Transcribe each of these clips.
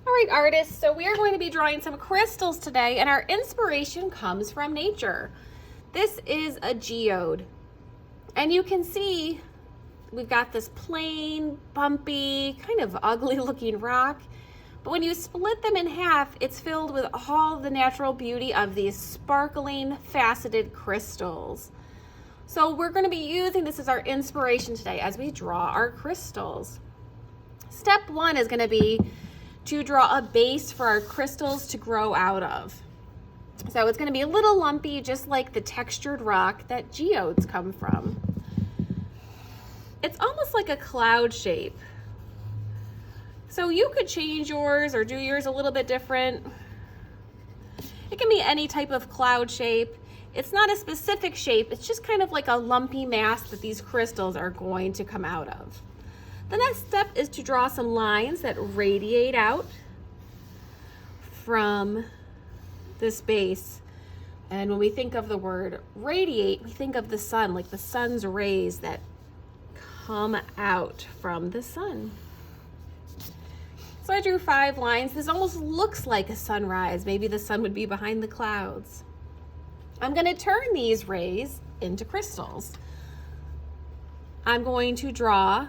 All right, artists, so we are going to be drawing some crystals today, and our inspiration comes from nature. This is a geode, and you can see we've got this plain, bumpy, kind of ugly looking rock, but when you split them in half, it's filled with all the natural beauty of these sparkling, faceted crystals. So we're going to be using this as our inspiration today as we draw our crystals. Step one is going to be to draw a base for our crystals to grow out of. So it's going to be a little lumpy, just like the textured rock that geodes come from. It's almost like a cloud shape. So you could change yours or do yours a little bit different. It can be any type of cloud shape. It's not a specific shape, it's just kind of like a lumpy mass that these crystals are going to come out of. The next step is to draw some lines that radiate out from this base. And when we think of the word radiate, we think of the sun, like the sun's rays that come out from the sun. So I drew 5 lines. This almost looks like a sunrise. Maybe the sun would be behind the clouds. I'm going to turn these rays into crystals. I'm going to draw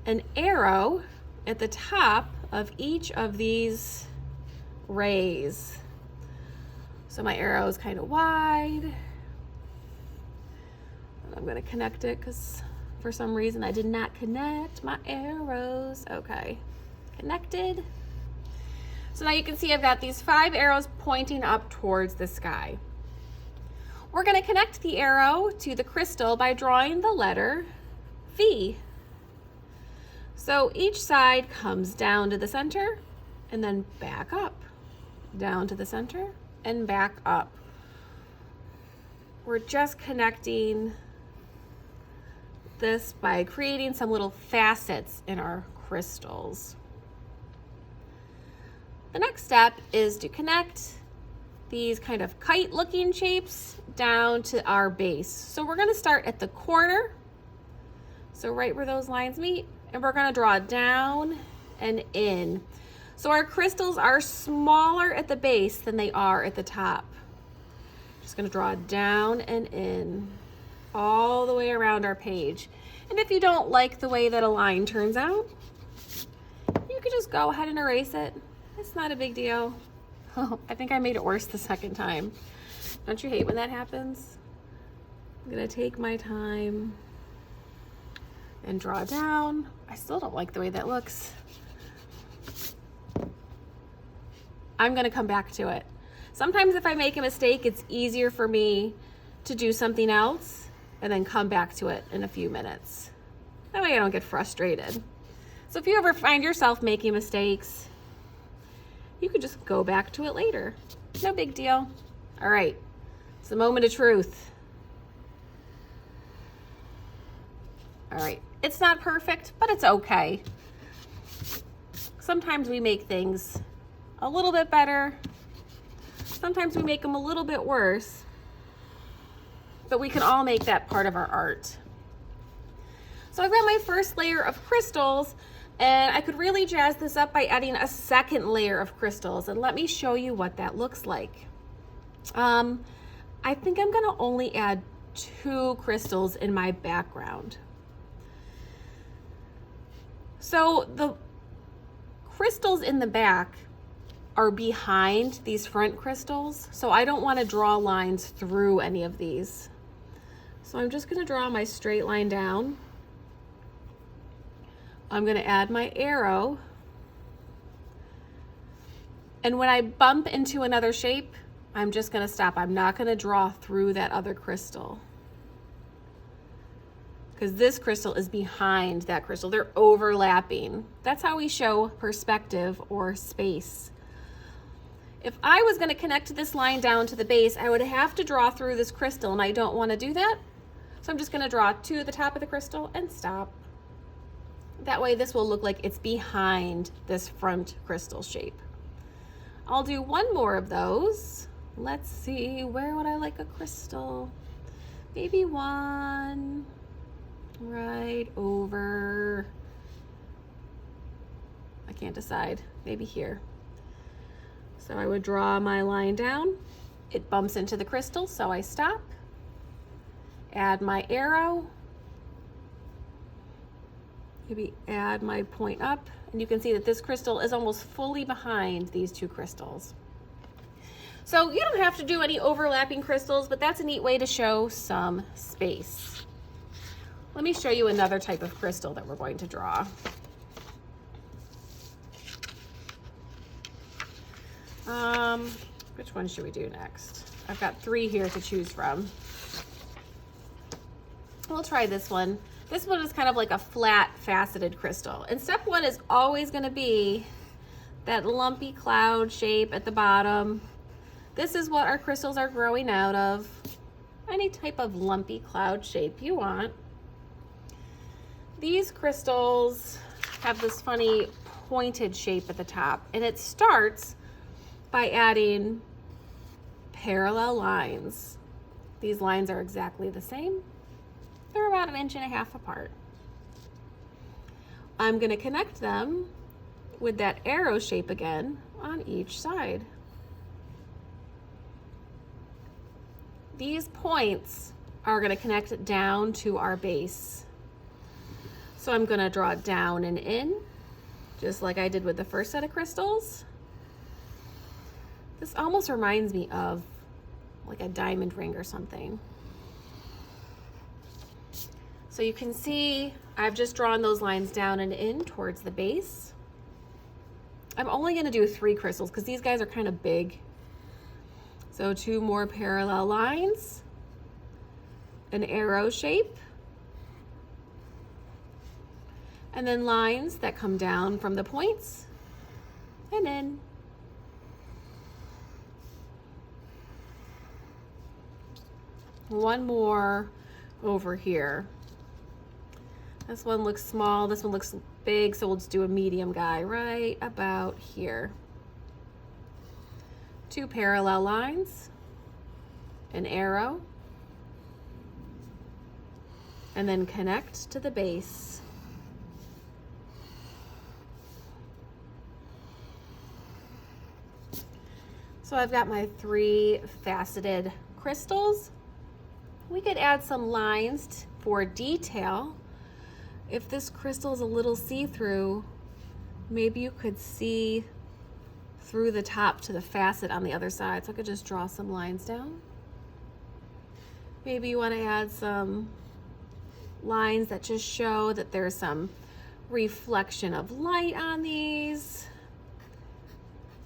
an arrow at the top of each of these rays. So my arrow is kind of wide. I'm going to connect it because for some reason I did not connect my arrows. Okay, connected. So now you can see I've got these 5 arrows pointing up towards the sky. We're going to connect the arrow to the crystal by drawing the letter V. So each side comes down to the center and then back up, down to the center and back up. We're just connecting this by creating some little facets in our crystals. The next step is to connect these kind of kite-looking shapes down to our base. So we're going to start at the corner, so right where those lines meet, and we're going to draw down and in. So our crystals are smaller at the base than they are at the top. Just going to draw down and in all the way around our page. And if you don't like the way that a line turns out, you could just go ahead and erase it. It's not a big deal. Oh, I think I made it worse the second time. Don't you hate when that happens? I'm gonna take my time and draw down. I still don't like the way that looks. I'm gonna come back to it. Sometimes if I make a mistake, it's easier for me to do something else and then come back to it in a few minutes. That way I don't get frustrated. So if you ever find yourself making mistakes, you could just go back to it later. No big deal. All right, it's the moment of truth. All right, it's not perfect, but it's okay. Sometimes we make things a little bit better. Sometimes we make them a little bit worse, but we can all make that part of our art. So I've got my first layer of crystals, and I could really jazz this up by adding a second layer of crystals, and let me show you what that looks like. I think I'm gonna only add 2 crystals in my background. So the crystals in the back are behind these front crystals, so I don't want to draw lines through any of these. So I'm just going to draw my straight line down. I'm going to add my arrow, and when I bump into another shape, I'm just going to stop. I'm not going to draw through that other crystal because this crystal is behind that crystal. They're overlapping. That's how we show perspective or space. If I was going to connect this line down to the base, I would have to draw through this crystal, and I don't want to do that. So I'm just going to draw to the top of the crystal and stop. That way this will look like it's behind this front crystal shape. I'll do one more of those. Let's see, where would I like a crystal? Maybe one right over can't decide. Maybe here. So I would draw my line down. It bumps into the crystal, so I stop. Add my arrow. Maybe add my point up. And you can see that this crystal is almost fully behind these two crystals. So you don't have to do any overlapping crystals, but that's a neat way to show some space. Let me show you another type of crystal that we're going to draw. Which one should we do next? I've got 3 here to choose from. We'll try this one. This one is kind of like a flat faceted crystal. And step 1 is always going to be that lumpy cloud shape at the bottom. This is what our crystals are growing out of. Any type of lumpy cloud shape you want. These crystals have this funny pointed shape at the top, and it starts by adding parallel lines. These lines are exactly the same. They're about 1.5 inches apart. I'm going to connect them with that arrow shape again on each side. These points are going to connect down to our base. So I'm going to draw down and in, just like I did with the first set of crystals. This almost reminds me of like a diamond ring or something. So you can see I've just drawn those lines down and in towards the base. I'm only going to do 3 crystals because these guys are kind of big. So 2 more parallel lines, an arrow shape, and then lines that come down from the points and in. One more over here. This one looks small, this one looks big, so we'll just do a medium guy right about here. 2 parallel lines, an arrow, and then connect to the base. So I've got my 3 faceted crystals. We could add some lines for detail. If this crystal is a little see-through, maybe you could see through the top to the facet on the other side. So I could just draw some lines down. Maybe you want to add some lines that just show that there's some reflection of light on these.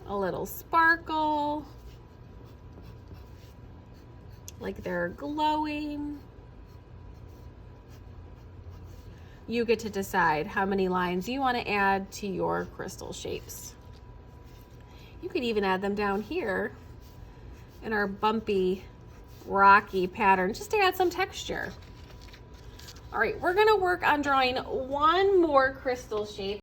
A little sparkle, like they're glowing. You get to decide how many lines you want to add to your crystal shapes. You could even add them down here in our bumpy, rocky pattern just to add some texture. All right, we're going to work on drawing 1 more crystal shape.